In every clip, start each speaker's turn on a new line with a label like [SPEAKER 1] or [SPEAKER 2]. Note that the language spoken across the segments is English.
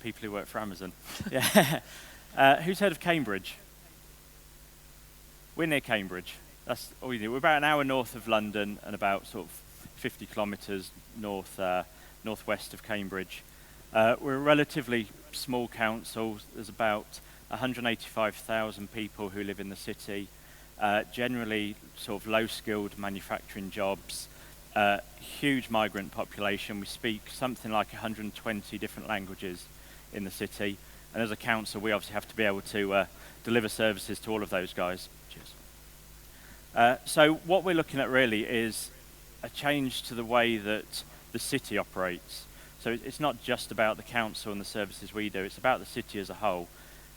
[SPEAKER 1] people who work for Amazon. Yeah. Who's heard of Cambridge? We're near Cambridge. That's all we do. We're about an hour north of London and about sort of 50 kilometres northwest of Cambridge. We're a relatively small council. There's about 185,000 people who live in the city, generally sort of low-skilled manufacturing jobs, huge migrant population. We speak something like 120 different languages in the city, and as a council we obviously have to be able to deliver services to all of those guys. Cheers. So what we're looking at really is a change to the way that the city operates. So it's not just about the council and the services we do, it's about the city as a whole.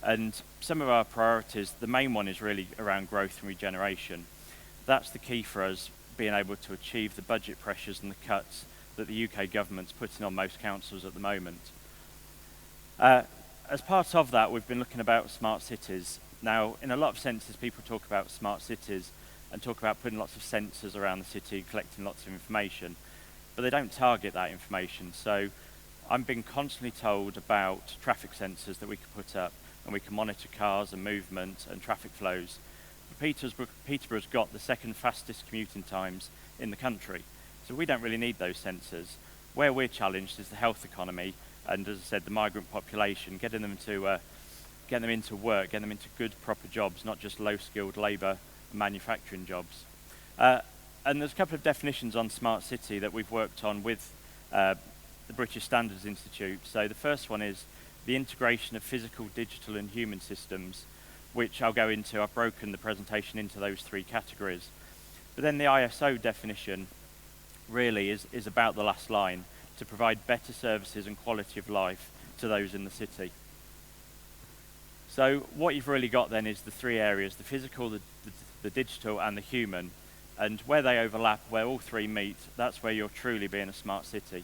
[SPEAKER 1] And some of our priorities, the main one is really around growth and regeneration. That's the key for us, being able to achieve the budget pressures and the cuts that the UK government's putting on most councils at the moment. As part of that, we've been looking about smart cities. Now, in a lot of senses, people talk about smart cities and talk about putting lots of sensors around the city, collecting lots of information, but they don't target that information. So I'm being constantly told about traffic sensors that we can put up, and we can monitor cars and movement and traffic flows. Peterborough's got the second fastest commuting times in the country, so we don't really need those sensors. Where we're challenged is the health economy, and as I said, the migrant population, getting them into work, getting them into good, proper jobs, not just low-skilled labour and manufacturing jobs. And there's a couple of definitions on smart city that we've worked on with the British Standards Institute. So the first one is the integration of physical, digital and human systems, which I'll go into. I've broken the presentation into those three categories. But then the ISO definition really is about the last line, to provide better services and quality of life to those in the city. So what you've really got then is the three areas, the physical, the digital and the human. And where they overlap, where all three meet, that's where you're truly being a smart city.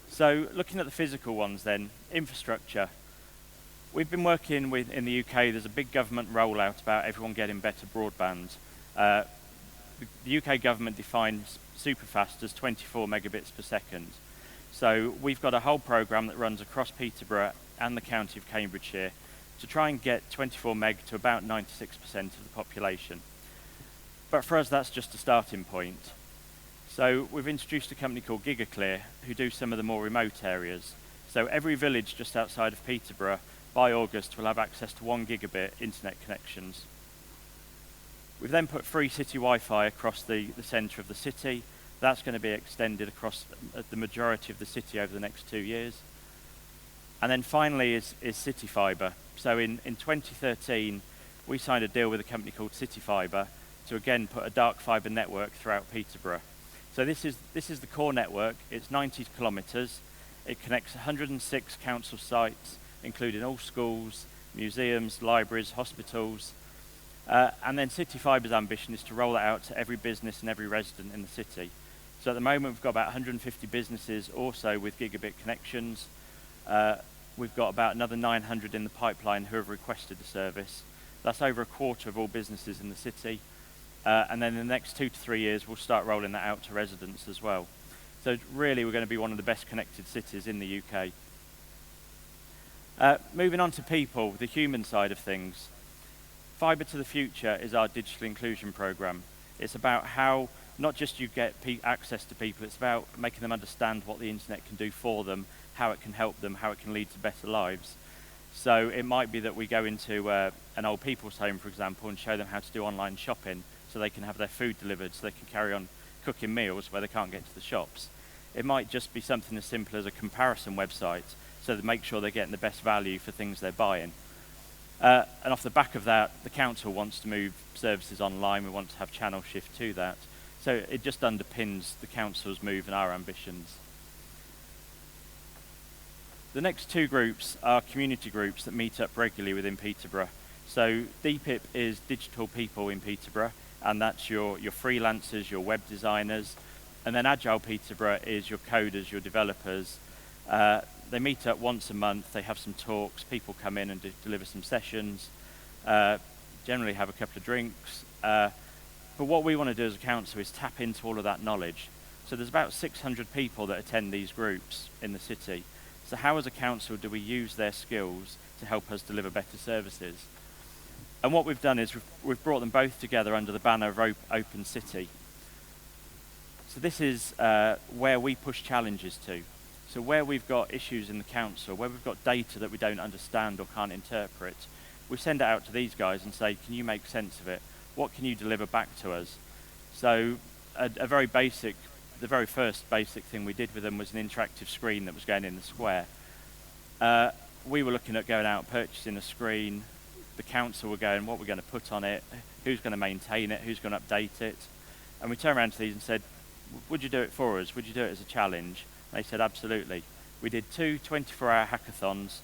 [SPEAKER 1] So looking at the physical ones then, infrastructure. We've been working with, in the UK, there's a big government rollout about everyone getting better broadband. The UK government defines superfast as 24 megabits per second. So we've got a whole programme that runs across Peterborough and the county of Cambridgeshire to try and get 24 meg to about 96% of the population. But for us, that's just a starting point. So we've introduced a company called GigaClear, who do some of the more remote areas. So every village just outside of Peterborough, by August, will have access to 1 gigabit internet connections. We've then put free city Wi-Fi across the centre of the city. That's going to be extended across the majority of the city over the next 2 years. And then finally is City Fibre. So in 2013, we signed a deal with a company called City Fibre to again put a dark fibre network throughout Peterborough. So this is the core network. It's 90 kilometres. It connects 106 council sites, including all schools, museums, libraries, hospitals. And then City Fibre's ambition is to roll that out to every business and every resident in the city. So at the moment, we've got about 150 businesses also with gigabit connections. We've got about another 900 in the pipeline who have requested the service. That's over a quarter of all businesses in the city. And then in the next 2 to 3 years, we'll start rolling that out to residents as well. So really, we're going to be one of the best connected cities in the UK. Moving on to people, the human side of things. Fibre to the Future is our digital inclusion programme. It's about how not just you get access to people, it's about making them understand what the internet can do for them, how it can help them, how it can lead to better lives. So it might be that we go into an old people's home, for example, and show them how to do online shopping so they can have their food delivered, so they can carry on cooking meals where they can't get to the shops. It might just be something as simple as a comparison website, so to make sure they're getting the best value for things they're buying. And off the back of that, the council wants to move services online. We want to have channel shift to that. So it just underpins the council's move and our ambitions. The next two groups are community groups that meet up regularly within Peterborough. So DPIP is Digital People in Peterborough, and that's your freelancers, your web designers. And then Agile Peterborough is your coders, your developers. They meet up once a month, they have some talks, people come in and deliver some sessions, generally have a couple of drinks. But what we want to do as a council is tap into all of that knowledge. So there's about 600 people that attend these groups in the city. So how as a council do we use their skills to help us deliver better services? And what we've done is we've brought them both together under the banner of Open City. So this is where we push challenges to. So where we've got issues in the council, where we've got data that we don't understand or can't interpret, we send it out to these guys and say, can you make sense of it? What can you deliver back to us? So the very first basic thing we did with them was an interactive screen that was going in the square. We were looking at going out purchasing a screen. The council were going, what we're going to put on it, who's going to maintain it, who's going to update it. And we turned around to these and said, would you do it for us? Would you do it as a challenge? And they said, absolutely. We did 2 24-hour hackathons,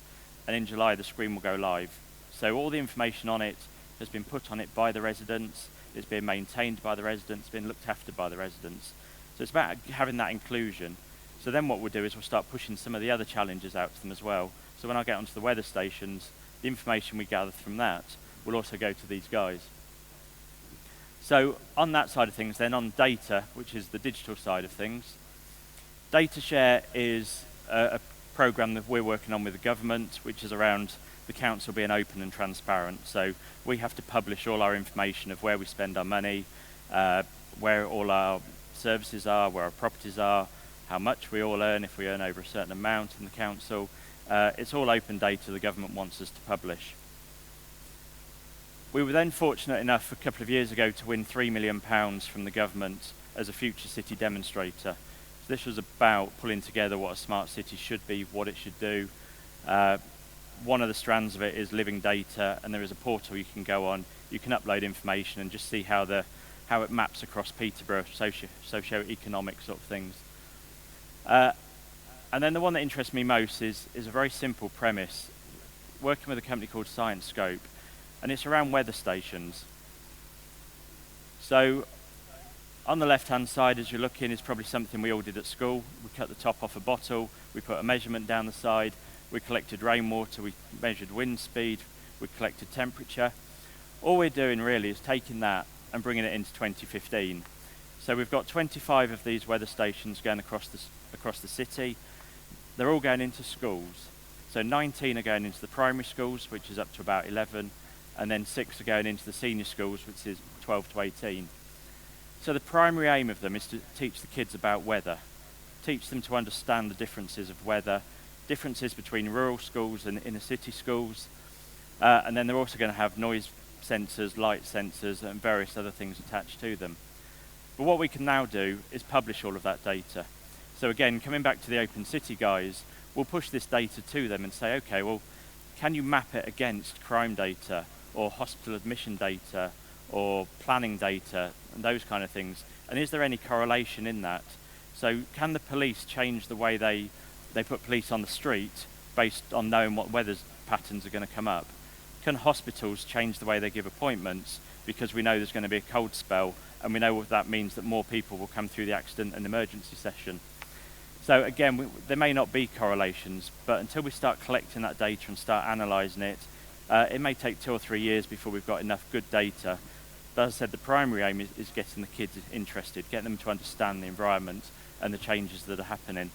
[SPEAKER 1] and in July the screen will go live. So all the information on it has been put on it by the residents, it's been maintained by the residents, been looked after by the residents. So it's about having that inclusion. So then what we'll do is we'll start pushing some of the other challenges out to them as well. So when I get onto the weather stations, the information we gather from that will also go to these guys. So on that side of things, then on data, which is the digital side of things, Data Share is a program that we're working on with the government, which is around the council being open and transparent. So we have to publish all our information of where we spend our money, where all our services are, where our properties are, how much we all earn, if we earn over a certain amount in the council. It's all open data the government wants us to publish. We were then fortunate enough a couple of years ago to win £3 million from the government as a future city demonstrator. So this was about pulling together what a smart city should be, what it should do. One of the strands of it is living data, and there is a portal you can go on. You can upload information and just see how it maps across Peterborough, socio-economic sort of things. And then the one that interests me most is a very simple premise, working with a company called Science Scope, and it's around weather stations. So on the left-hand side, as you're looking, is probably something we all did at school. We cut the top off a bottle, we put a measurement down the side, we collected rainwater, we measured wind speed, we collected temperature. All we're doing really is taking that and bringing it into 2015. So we've got 25 of these weather stations going across the city. They're all going into schools. So 19 are going into the primary schools, which is up to about 11, and then 6 are going into the senior schools, which is 12 to 18. So the primary aim of them is to teach the kids about weather, teach them to understand the differences of weather, differences between rural schools and inner city schools, and then they're also going to have noise sensors, light sensors, and various other things attached to them. But what we can now do is publish all of that data. So again, coming back to the Open City guys, we'll push this data to them and say, okay, well, can you map it against crime data or hospital admission data or planning data and those kind of things? And is there any correlation in that? So can the police change the way they put police on the street based on knowing what weather patterns are going to come up? Can hospitals change the way they give appointments because we know there's going to be a cold spell and we know what that means, that more people will come through the accident and emergency session? So again, there may not be correlations, but until we start collecting that data and start analysing it, it may take 2 or 3 years before we've got enough good data. But as I said, the primary aim is getting the kids interested, getting them to understand the environment and the changes that are happening.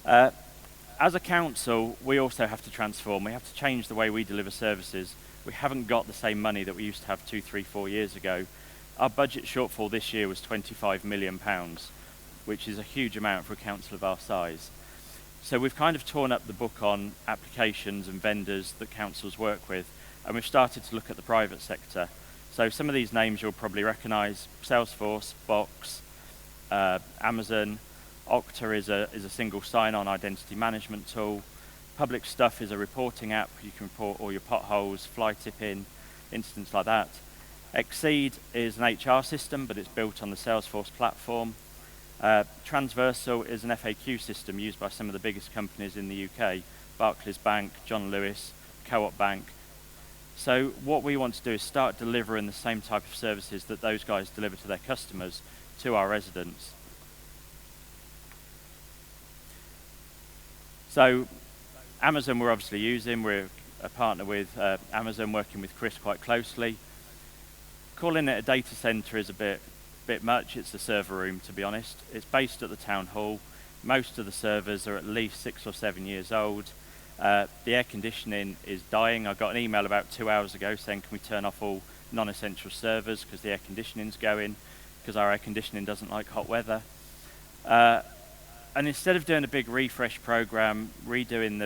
[SPEAKER 1] As a council, we also have to transform. We have to change the way we deliver services. We haven't got the same money that we used to have 2, 3, 4 years ago. Our budget shortfall this year was £25 million, which is a huge amount for a council of our size. So we've kind of torn up the book on applications and vendors that councils work with, and we've started to look at the private sector. So some of these names you'll probably recognise: Salesforce, Box, Amazon. Okta is a single sign-on identity management tool. Public Stuff is a reporting app. You can report all your potholes, fly tipping, incidents like that. Exceed is an HR system, but it's built on the Salesforce platform. Transversal is an FAQ system used by some of the biggest companies in the UK: Barclays Bank, John Lewis, Co-op Bank. So what we want to do is start delivering the same type of services that those guys deliver to their customers to our residents. So Amazon we're obviously using. We're a partner with Amazon, working with Chris quite closely. Calling it a data centre is a bit much. It's a server room, to be honest. It's based at the town hall. Most of the servers are at least 6 or 7 years old. The air conditioning is dying. I got an email about 2 hours ago saying, can we turn off all non-essential servers because the air conditioning's going, because our air conditioning doesn't like hot weather. And instead of doing a big refresh program, redoing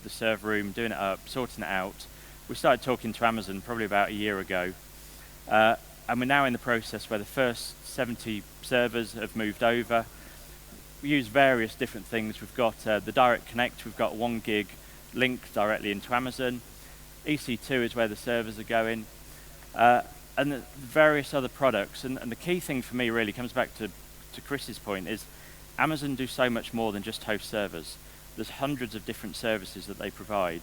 [SPEAKER 1] the server room, doing it up, sorting it out, we started talking to Amazon probably about a year ago. And we're now in the process where the first 70 servers have moved over. We use various different things. We've got the Direct Connect, we've got 1 gig linked directly into Amazon. EC2 is where the servers are going. And the various other products. And the key thing for me really comes back to Chris's point is Amazon do so much more than just host servers. There's hundreds of different services that they provide.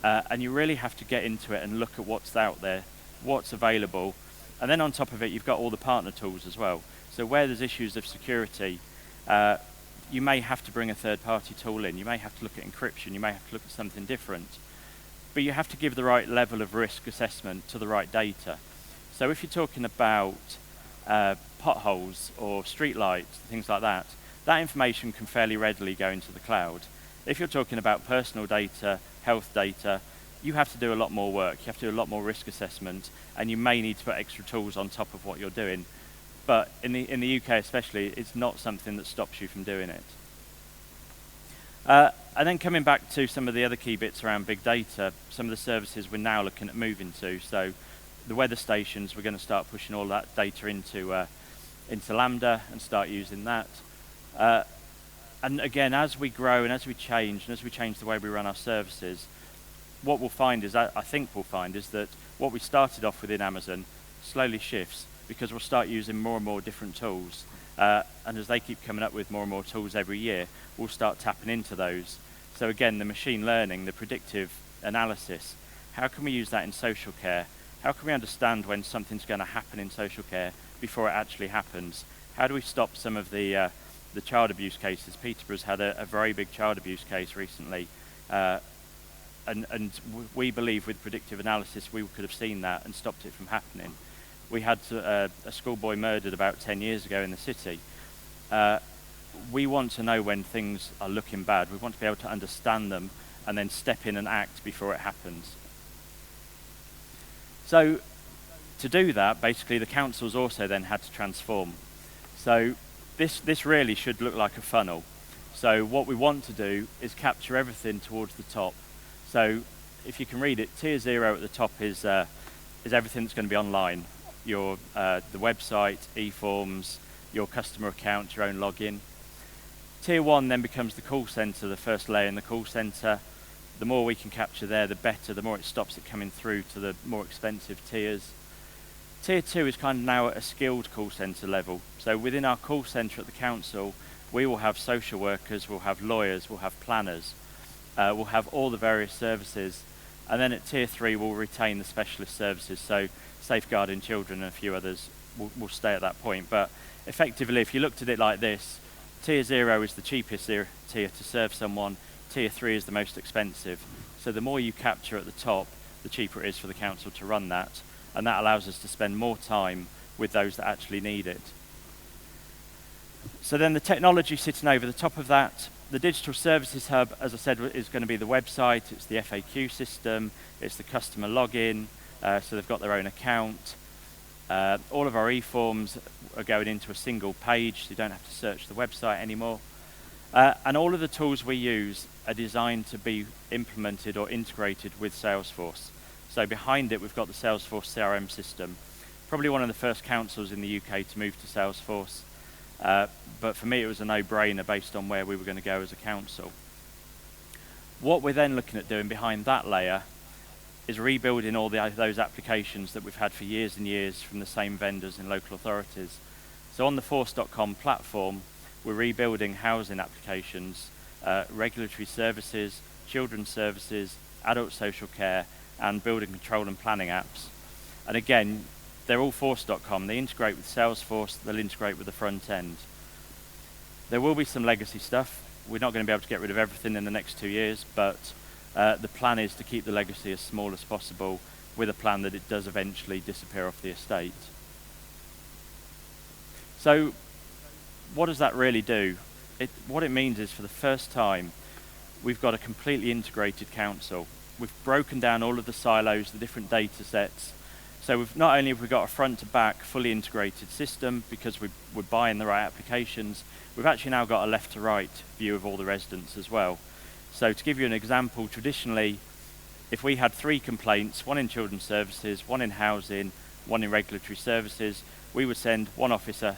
[SPEAKER 1] And you really have to get into it and look at what's out there, what's available. And then on top of it, you've got all the partner tools as well. So where there's issues of security, you may have to bring a third-party tool in. You may have to look at encryption. You may have to look at something different. But you have to give the right level of risk assessment to the right data. So if you're talking about potholes or street lights, things like that, that information can fairly readily go into the cloud. If you're talking about personal data, health data, you have to do a lot more work. You have to do a lot more risk assessment, and you may need to put extra tools on top of what you're doing. But in the UK especially, it's not something that stops you from doing it. And then coming back to some of the other key bits around big data, some of the services we're now looking at moving to. So the weather stations, we're going to start pushing all that data into Lambda and start using that. And again, as we grow and as we change the way we run our services, what we'll find is, I think we'll find, is that what we started off with in Amazon slowly shifts because we'll start using more and more different tools. And as they keep coming up with more and more tools every year, we'll start tapping into those. So again, the machine learning, the predictive analysis, how can we use that in social care? How can we understand when something's going to happen in social care before it actually happens? How do we stop some of the child abuse cases? Peterborough's had a very big child abuse case recently. And we believe with predictive analysis we could have seen that and stopped it from happening. We had a schoolboy murdered about 10 years ago in the city. We want to know when things are looking bad. We want to be able to understand them and then step in and act before it happens. So to do that, basically the councils also then had to transform. So this really should look like a funnel. So what we want to do is capture everything towards the top. So if you can read it, tier 0 at the top is everything that's going to be online. Your the website, e-forms, your customer account, your own login. Tier 1 then becomes the call center, the first layer in the call center. The more we can capture there, the better, the more it stops it coming through to the more expensive tiers. Tier 2 is kind of now at a skilled call center level. So within our call center at the council, we will have social workers, we'll have lawyers, we'll have planners, we'll have all the various services. And then at tier 3, we'll retain the specialist services. So safeguarding children and a few others will stay at that point. But effectively, if you looked at it like this, tier 0 is the cheapest tier to serve someone. Tier 3 is the most expensive. So the more you capture at the top, the cheaper it is for the council to run that. And that allows us to spend more time with those that actually need it. So then the technology sitting over the top of that, the Digital Services Hub, as I said, is going to be the website, it's the FAQ system, it's the customer login, so they've got their own account. All of our e-forms are going into a single page, so you don't have to search the website anymore. And all of the tools we use are designed to be implemented or integrated with Salesforce. So behind it, we've got the Salesforce CRM system. Probably one of the first councils in the UK to move to Salesforce. But for me, it was a no-brainer based on where we were going to go as a council. What we're then looking at doing behind that layer is rebuilding all those applications that we've had for years and years from the same vendors in local authorities. So on the force.com platform, we're rebuilding housing applications, regulatory services, children's services, adult social care, and building control and planning apps. And again, they're all force.com. They integrate with Salesforce, they'll integrate with the front end. There will be some legacy stuff. We're not going to be able to get rid of everything in the next 2 years, but the plan is to keep the legacy as small as possible with a plan that it does eventually disappear off the estate. So what does that really do? what it means is, for the first time, we've got a completely integrated council. We've broken down all of the silos, the different data sets. So not only have we got a front to back fully integrated system because we're buying the right applications, we've actually now got a left to right view of all the residents as well. So to give you an example, traditionally, if we had 3 complaints, one in children's services, one in housing, one in regulatory services, we would send one officer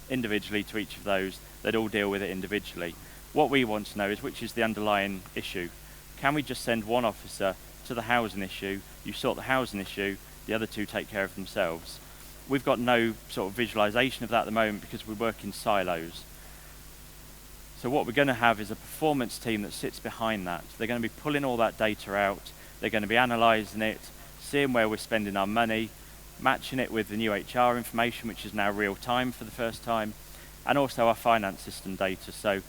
[SPEAKER 1] individually to each of those. They'd all deal with it individually. What we want to know is which is the underlying issue. Can we just send one officer to the housing issue, you sort the housing issue, the other 2 take care of themselves? We've got no sort of visualization of that at the moment because we work in silos. So what we're going to have is a performance team that sits behind that. They're going to be pulling all that data out, they're going to be analysing it, seeing where we're spending our money, matching it with the new HR information, which is now real time for the first time, and also our finance system data. So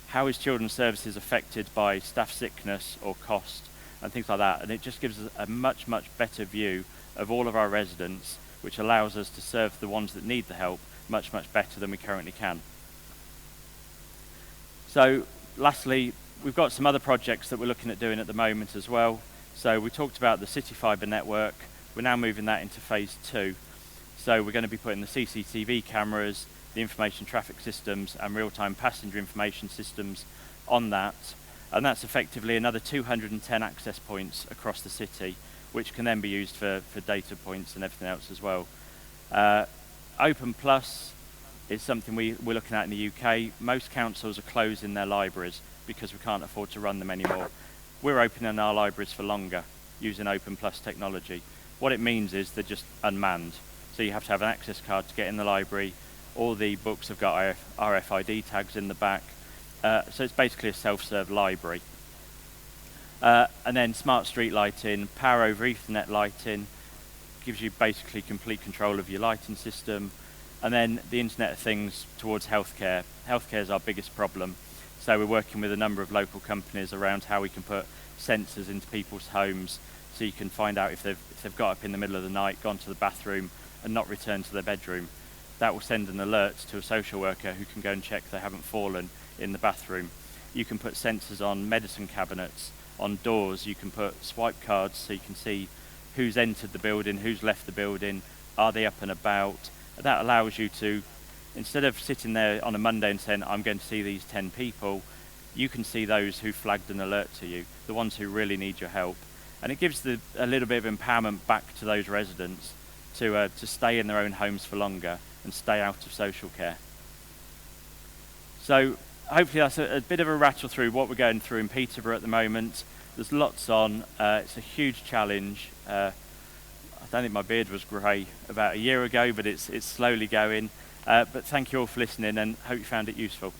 [SPEAKER 1] how is children's services affected by staff sickness or cost and things like that? And it just gives us a much, much better view of all of our residents, which allows us to serve the ones that need the help much, much better than we currently can. So lastly, we've got some other projects that we're looking at doing at the moment as well. So we talked about the city fibre network. We're now moving that into phase 2. So we're going to be putting the CCTV cameras, the information traffic systems and real-time passenger information systems on that. And that's effectively another 210 access points across the city, which can then be used for data points and everything else as well. Open Plus is something we're looking at in the UK. Most councils are closing their libraries because we can't afford to run them anymore. We're opening our libraries for longer using Open Plus technology. What it means is they're just unmanned. So you have to have an access card to get in the library. All the books have got RFID tags in the back. So it's basically a self-serve library. And then smart street lighting, power over Ethernet lighting, gives you basically complete control of your lighting system. And then the Internet of Things towards healthcare. Healthcare is our biggest problem. So we're working with a number of local companies around how we can put sensors into people's homes so you can find out if they've got up in the middle of the night, gone to the bathroom and not returned to their bedroom. That will send an alert to a social worker who can go and check they haven't fallen in the bathroom. You can put sensors on medicine cabinets, on doors. You can put swipe cards so you can see who's entered the building, who's left the building, are they up and about. That allows you to, instead of sitting there on a Monday and saying, I'm going to see these 10 people, you can see those who flagged an alert to you, the ones who really need your help. And it gives a little bit of empowerment back to those residents to stay in their own homes for longer and stay out of social care. So hopefully that's a bit of a rattle through what we're going through in Peterborough at the moment. There's lots on. It's a huge challenge. I don't think my beard was grey about a year ago, but it's slowly going. But thank you all for listening and hope you found it useful.